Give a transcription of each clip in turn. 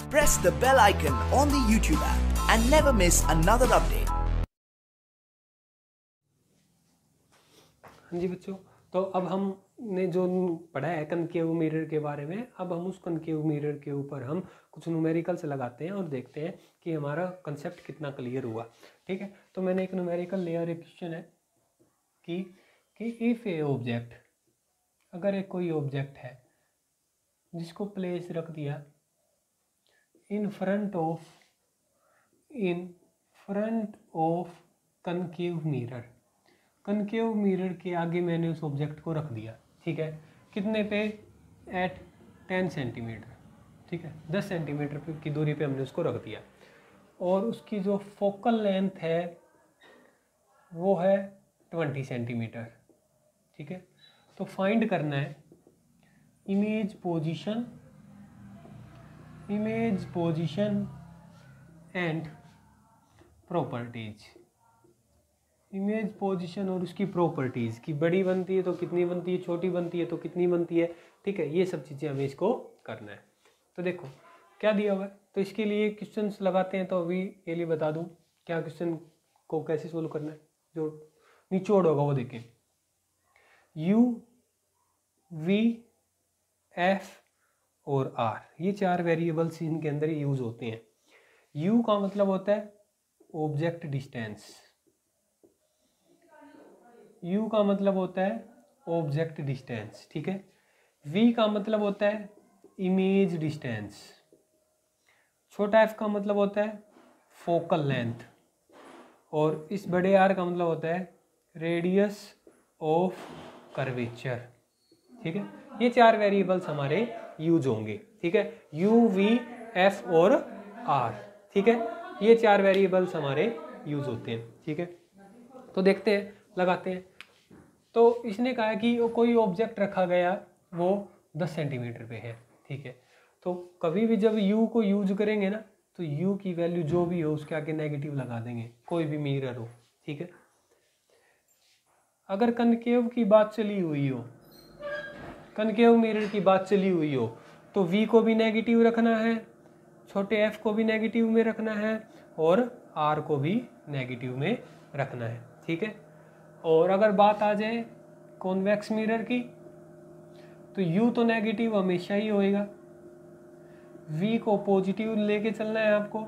Press the bell icon on the YouTube app and never miss another update. हाँ जी बच्चों, तो अब हमने जो पढ़ा है कनकेव मिरर के बारे में, अब हम उस कनकेव मिरर के ऊपर हम कुछ न्यूमेरिकल्स लगाते हैं और देखते हैं कि हमारा कंसेप्ट कितना क्लियर हुआ। ठीक है, तो मैंने एक न्यूमेरिकल लिया और एक क्वेश्चन है कि इफ ए ऑब्जेक्ट, अगर एक कोई ऑब्जेक्ट है जिसको प्लेस रख दिया in front of concave mirror, concave mirror के आगे मैंने उस ऑब्जेक्ट को रख दिया। ठीक है, कितने पे? At 10 centimetre. ठीक है, 10 सेंटीमीटर की दूरी पे हमने उसको रख दिया और उसकी जो फोकल लेंथ है वो है 20 सेंटीमीटर। ठीक है, तो फाइंड करना है image position and properties. Image position और उसकी प्रॉपर्टीज़ की बड़ी बनती है तो कितनी बनती है, छोटी बनती है तो कितनी बनती है। ठीक है, ये सब चीज़ें हमें इसको करना है। तो देखो क्या दिया हुआ है, तो इसके लिए क्वेश्चंस लगाते हैं। तो अभी ये लिए बता दूं क्या क्वेश्चन को कैसे सोल्व करना है। जो निचोड़ होगा वो देखें, U, V, F और R, ये 4 वेरिएबल्स इनके अंदर यूज होते हैं। U का मतलब होता है ऑब्जेक्ट डिस्टेंस, U का मतलब होता है ऑब्जेक्ट डिस्टेंस। ठीक है, V का मतलब होता है इमेज डिस्टेंस, छोटा f का मतलब होता है फोकल लेंथ और इस बड़े R का मतलब होता है रेडियस ऑफ कर्वेचर। ठीक है, ये 4 वेरिएबल्स हमारे यूज होंगे। ठीक है, U, V, F और R। ठीक है, ये 4 वेरिएबल्स हमारे यूज होते हैं। ठीक है, तो देखते हैं, लगाते हैं। तो इसने कहा कि कोई ऑब्जेक्ट रखा गया वो 10 सेंटीमीटर पे है। ठीक है, तो कभी भी जब U को यूज करेंगे ना तो U की वैल्यू जो भी हो उसके आगे नेगेटिव लगा देंगे, कोई भी मिरर हो। ठीक है, अगर कनकेव की बात चली हुई हो, कनकेव मिरर की बात चली हुई हो तो V को भी नेगेटिव रखना है, छोटे f को भी नेगेटिव में रखना है और R को भी नेगेटिव में रखना है। ठीक है, और अगर बात आ जाए कॉन्वेक्स मिरर की तो U तो नेगेटिव हमेशा ही होएगा, V को पॉजिटिव लेके चलना है आपको,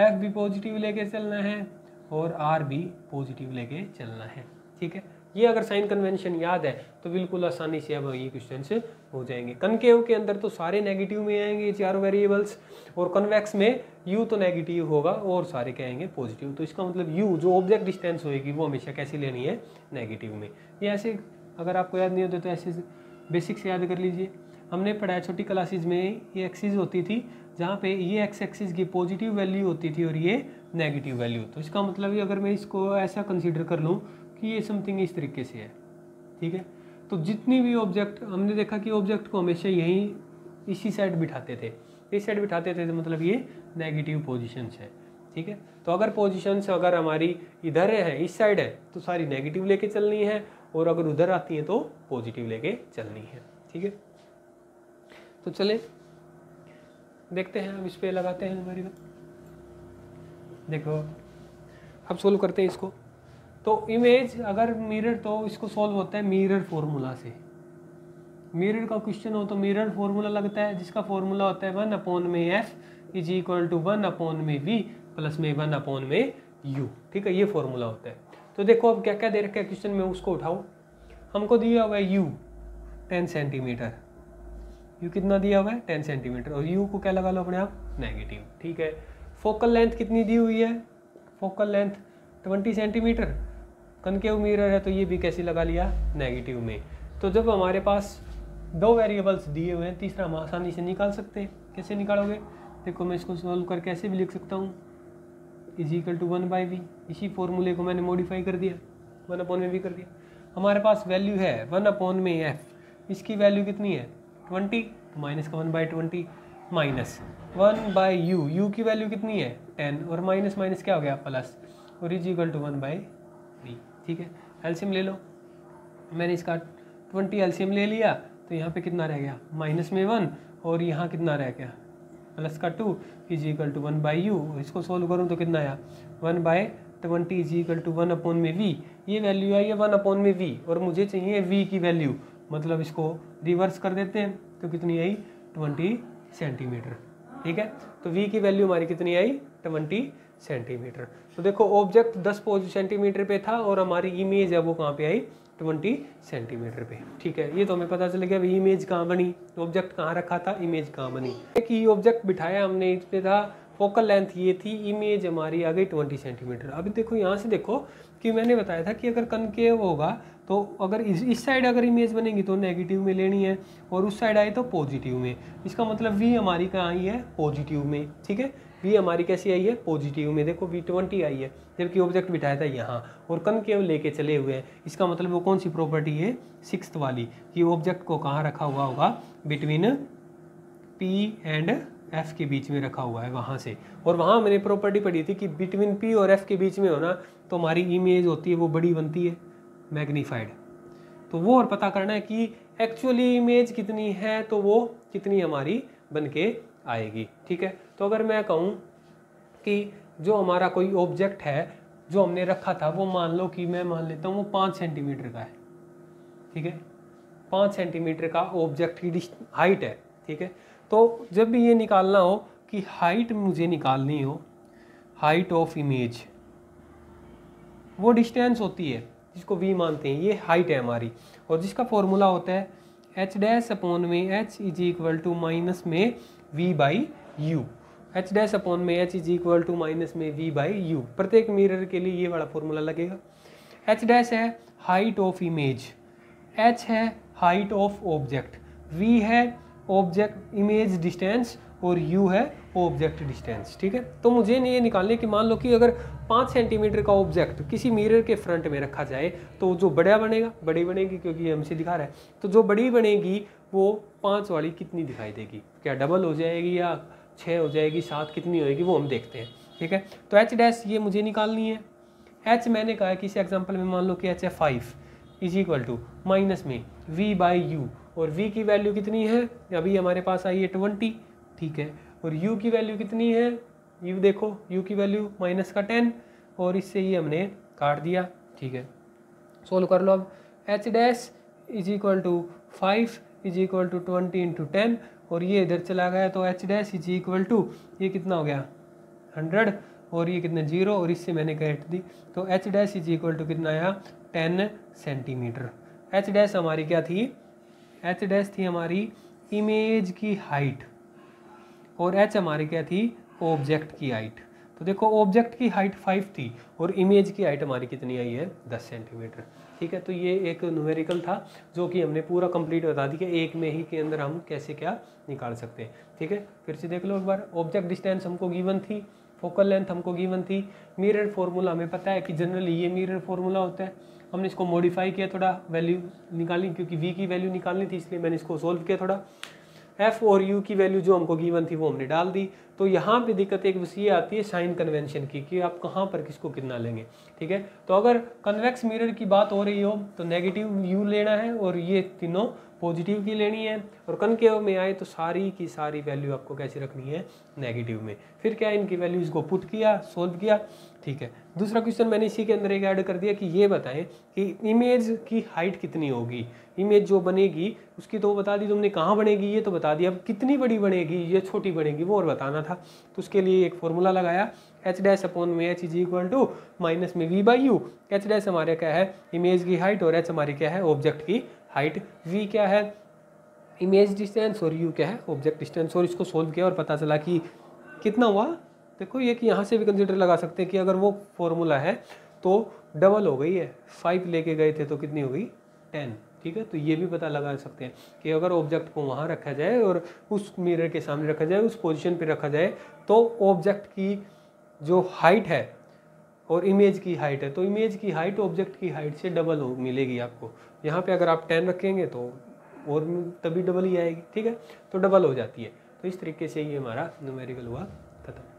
F भी पॉजिटिव लेके चलना है और R भी पॉजिटिव लेके चलना है। ठीक है, ये अगर साइन कन्वेंशन याद है तो बिल्कुल आसानी से अब ये क्वेश्चन हो जाएंगे। कनकेव के अंदर तो सारे नेगेटिव में आएंगे ये 4 वेरिएबल्स और कन्वेक्स में U तो नेगेटिव होगा और सारे क्या आएंगे पॉजिटिव। तो इसका मतलब U जो ऑब्जेक्ट डिस्टेंस होएगी वो हमेशा कैसी लेनी है, नेगेटिव में। ये ऐसे अगर आपको याद नहीं होते तो ऐसे बेसिक से याद कर लीजिए। हमने पढ़ाया छोटी क्लासेज में, ये एक्सिस होती थी जहाँ पे ये एक्स एक्सिस की पॉजिटिव वैल्यू होती थी और ये नेगेटिव वैल्यू। तो इसका मतलब ये अगर मैं इसको ऐसा कंसीडर कर लूँ कि ये समथिंग इस तरीके से है। ठीक है, तो जितनी भी ऑब्जेक्ट हमने देखा कि ऑब्जेक्ट को हमेशा यहीं इसी साइड बिठाते थे, इस साइड बिठाते थे, तो मतलब ये नेगेटिव पोजीशंस है। ठीक है, तो अगर पोजीशंस अगर हमारी इधर है, इस साइड है, तो सारी नेगेटिव लेके चलनी है और अगर उधर आती हैं तो पॉजिटिव लेके चलनी है। ठीक है, तो चले देखते हैं, अब इस पे लगाते हैं हमारी बात। देखो अब सोल्व करते हैं इसको। तो इमेज अगर मिरर, तो इसको सोल्व होता है मिरर फॉर्मूला से। मिरर का क्वेश्चन हो तो मिरर फॉर्मूला लगता है जिसका फॉर्मूला होता है 1/f is equal to 1/v plus में 1/u। ठीक है, ये फॉर्मूला होता है। तो देखो अब क्या क्या दे रखा है क्वेश्चन में, उसको उठाओ। हमको दिया हुआ है U 10 सेंटीमीटर, U कितना दिया हुआ है 10 सेंटीमीटर और U को क्या लगा लो अपने आप, नेगेटिव। ठीक है, फोकल लेंथ कितनी दी हुई है, focal length 20 centimetre, concave mirror है तो ये भी कैसे लगा लिया, नेगेटिव में। तो जब हमारे पास 2 वेरिएबल्स दिए हुए हैं, तीसरा हम आसानी से निकाल सकते हैं। कैसे निकालोगे, देखो मैं इसको सोल्व करके ऐसे भी लिख सकता हूँ, इज इक्वल टू 1/v। इसी फॉर्मूले को मैंने मॉडिफाई कर दिया, 1/v कर दिया। हमारे पास वैल्यू है 1/f, इसकी वैल्यू कितनी है 20, तो माइनस का 1/20 माइनस 1/u, u की वैल्यू कितनी है 10 और माइनस माइनस क्या हो गया प्लस और इज इक्वल टू 1/v। ठीक है, एलसीएम ले लो। मैंने इसका 20 एलसीएम ले लिया तो यहाँ पे कितना रह गया, माइनस में 1 और यहाँ कितना रह गया प्लस का 2 इज इक्वल टू 1/u। इसको सोल्व करूँ तो कितना आया 1/20 इज इक्वल टू 1/v। ये वैल्यू आई है 1/v और मुझे चाहिए v की वैल्यू, मतलब इसको रिवर्स कर देते हैं तो कितनी आई 20 सेंटीमीटर। ठीक है, तो v की वैल्यू हमारी कितनी आई 20 सेंटीमीटर। तो देखो ऑब्जेक्ट 10 सेंटीमीटर पे था और हमारी इमेज है वो कहाँ पे आई 20 सेंटीमीटर पे। ठीक है, ये तो हमें पता चल गया भाई इमेज कहाँ बनी, ऑब्जेक्ट कहाँ रखा था, इमेज कहाँ बनी। एक ही ऑब्जेक्ट बिठाया हमने, इस पे था, फोकल लेंथ ये थी, इमेज हमारी आ गई 20 सेंटीमीटर। अभी देखो यहाँ से देखो कि मैंने बताया था कि अगर कनकेव होगा तो अगर इस साइड अगर इमेज बनेगी तो नेगेटिव में लेनी है और उस साइड आई तो पॉजिटिव में। इसका मतलब v हमारी कहाँ आई है पॉजिटिव में। ठीक है, v हमारी कैसी आई है पॉजिटिव में। देखो v20 आई है जबकि ऑब्जेक्ट बिठाया था यहाँ और कनकेव लेके चले हुए हैं। इसका मतलब वो कौन सी प्रॉपर्टी है 6th वाली कि ऑब्जेक्ट को कहाँ रखा हुआ होगा बिटवीन p एंड f के बीच में रखा हुआ है वहाँ से। और वहाँ मैंने प्रॉपर्टी पढ़ी थी कि बिटवीन p और f के बीच में होना तो हमारी इमेज होती है वो बड़ी बनती है मैग्नीफाइड। तो वो और पता करना है कि एक्चुअली इमेज कितनी है तो वो कितनी हमारी बन के आएगी। ठीक है, तो अगर मैं कहूँ कि जो हमारा कोई ऑब्जेक्ट है जो हमने रखा था वो मान लो कि मैं मान लेता हूँ वो 5 सेंटीमीटर का है। ठीक है, 5 सेंटीमीटर का ऑब्जेक्ट की हाइट है। ठीक है, तो जब भी ये निकालना हो कि हाइट मुझे निकालनी हो, हाइट ऑफ इमेज, वो डिस्टेंस होती है जिसको v मानते हैं, ये हाइट है हमारी और जिसका फॉर्मूला होता है h डैश अपॉन में h is equal to minus में v/u। h डैश अपॉन में h is equal to minus में v/u। प्रत्येक मिरर के लिए ये वाला फॉर्मूला लगेगा। h डैश है हाइट ऑफ इमेज, h है हाइट ऑफ ऑब्जेक्ट, v है ऑब्जेक्ट इमेज डिस्टेंस और u है ऑब्जेक्ट डिस्टेंस। ठीक है, तो मुझे ये निकालने कि मान लो कि अगर 5 सेंटीमीटर का ऑब्जेक्ट किसी मिरर के फ्रंट में रखा जाए तो जो बड़ा बनेगा, बड़ी बनेगी क्योंकि ये हमसे दिखा रहा है, तो जो बड़ी बनेगी वो 5 वाली कितनी दिखाई देगी, क्या डबल हो जाएगी या 6 हो जाएगी, 7 कितनी होएगी वो हम देखते हैं। ठीक है, तो h डैश ये मुझे निकालनी है। h मैंने कहा है कि इस एग्जाम्पल में मान लो कि h है 5 इज इक्वल टू माइनस में v/u और v की वैल्यू कितनी है अभी हमारे पास आई है 20। ठीक है, और u की वैल्यू कितनी है, u देखो u की वैल्यू माइनस का 10 और इससे ये हमने काट दिया। ठीक है, सोल्व कर लो अब। h dash is equal to 5 is equal to 20 into 10 और ये इधर चला गया तो h dash is equal to ये कितना हो गया 100 और ये कितना 0 और इससे मैंने काट दी तो h dash is equal to कितना आया 10 सेंटीमीटर। h डैश हमारी क्या थी, h डैश थी हमारी इमेज की हाइट और h हमारी क्या थी ऑब्जेक्ट की हाइट। तो देखो ऑब्जेक्ट की हाइट 5 थी और इमेज की हाइट हमारी कितनी आई है 10 सेंटीमीटर। ठीक है, तो ये एक न्यूमेरिकल था जो कि हमने पूरा कंप्लीट बता दी कि एक में ही के अंदर हम कैसे क्या निकाल सकते हैं। ठीक है, फिर से देख लो एक बार। ऑब्जेक्ट डिस्टेंस हमको गिवन थी, फोकल लेंथ हमको गिवन थी, मिरर फार्मूला हमें पता है कि जनरली ये मिरर फार्मूला होता है। हमने इसको मॉडिफाई किया, थोड़ा वैल्यू निकाली क्योंकि v की वैल्यू निकालनी थी इसलिए मैंने इसको सोल्व किया थोड़ा। f और u की वैल्यू जो हमको गिवन थी वो हमने डाल दी। तो यहाँ पे दिक्कत एक बस ये आती है साइन कन्वेंशन की कि आप कहाँ पर किसको कितना लेंगे। ठीक है, तो अगर कन्वेक्स मिरर की बात हो रही हो तो नेगेटिव u लेना है और ये तीनों पॉजिटिव की लेनी है और कनकेव में आए तो सारी की सारी वैल्यू आपको कैसी रखनी है नेगेटिव में। फिर क्या इनकी वैल्यूज़ को पुट किया, सोल्व किया। ठीक है, दूसरा क्वेश्चन मैंने इसी के अंदर एक ऐड कर दिया कि ये बताएं कि इमेज की हाइट कितनी होगी, इमेज जो बनेगी उसकी तो बता दी तुमने, कहाँ बनेगी ये तो बता दिया, अब कितनी बड़ी बनेगी ये छोटी बनेगी वो और बताना था। तो उसके लिए एक फॉर्मूला लगाया h डैश अपॉन में h is equal to minus में v/u। h डैश हमारे क्या है इमेज की हाइट और h हमारी क्या है ऑब्जेक्ट की हाइट, v क्या है इमेज डिस्टेंस और u क्या है ऑब्जेक्ट डिस्टेंस। और इसको सोल्व किया और पता चला कि कितना हुआ। देखो ये कि यहाँ से भी कंसिडर लगा सकते हैं कि अगर वो फॉर्मूला है तो डबल हो गई है, 5 लेके गए थे तो कितनी हो गई 10। ठीक है, तो ये भी पता लगा सकते हैं कि अगर ऑब्जेक्ट को वहाँ रखा जाए और उस मिरर के सामने रखा जाए, उस पोजीशन पे रखा जाए तो ऑब्जेक्ट की जो हाइट है और इमेज की हाइट है तो इमेज की हाइट ऑब्जेक्ट की हाइट से डबल हो मिलेगी आपको। यहाँ पे अगर आप 10 रखेंगे तो और तभी डबल ही आएगी। ठीक है, तो डबल हो जाती है। तो इस तरीके से ये हमारा न्यूमेरिकल हुआ खत्म।